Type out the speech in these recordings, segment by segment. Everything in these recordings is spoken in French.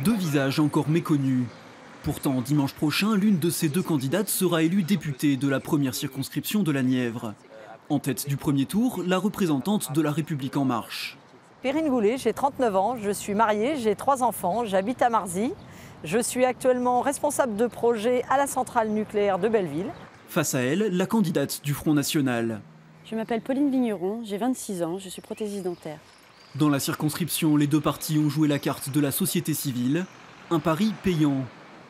Deux visages encore méconnus. Pourtant, dimanche prochain, l'une de ces deux candidates sera élue députée de la première circonscription de la Nièvre. En tête du premier tour, la représentante de La République En Marche. Perrine Goulet, j'ai 39 ans, je suis mariée, j'ai 3 enfants, j'habite à Marzy. Je suis actuellement responsable de projet à la centrale nucléaire de Belleville. Face à elle, la candidate du Front National. Je m'appelle Pauline Vigneron, j'ai 26 ans, je suis prothésiste dentaire. Dans la circonscription, les deux partis ont joué la carte de la société civile. Un pari payant.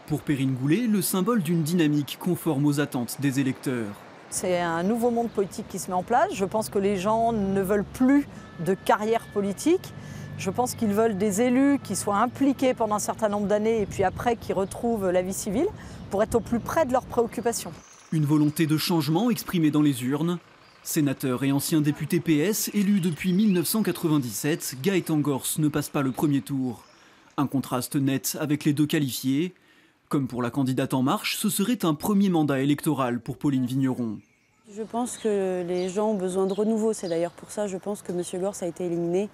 Pour Perrine Goulet, le symbole d'une dynamique conforme aux attentes des électeurs. C'est un nouveau monde politique qui se met en place. Je pense que les gens ne veulent plus de carrière politique. Je pense qu'ils veulent des élus qui soient impliqués pendant un certain nombre d'années et puis après qui retrouvent la vie civile pour être au plus près de leurs préoccupations. Une volonté de changement exprimée dans les urnes. Sénateur et ancien député PS, élu depuis 1997, Gaëtan Gors ne passe pas le premier tour. Un contraste net avec les deux qualifiés. Comme pour la candidate En Marche, ce serait un premier mandat électoral pour Pauline Vigneron. Je pense que les gens ont besoin de renouveau. C'est d'ailleurs pour ça, je pense que M. Gors a été éliminé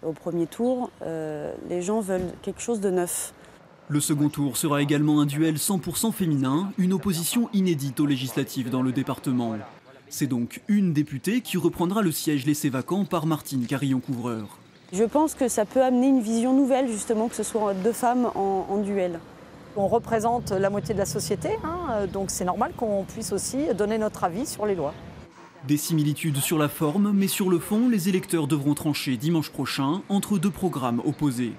au premier tour. Les gens veulent quelque chose de neuf. Le second tour sera également un duel 100% féminin, une opposition inédite aux législatives dans le département. C'est donc une députée qui reprendra le siège laissé vacant par Martine Carillon-Couvreur. Je pense que ça peut amener une vision nouvelle, justement, que ce soit deux femmes en duel. On représente la moitié de la société, donc c'est normal qu'on puisse aussi donner notre avis sur les lois. Des similitudes sur la forme, mais sur le fond, les électeurs devront trancher dimanche prochain entre deux programmes opposés.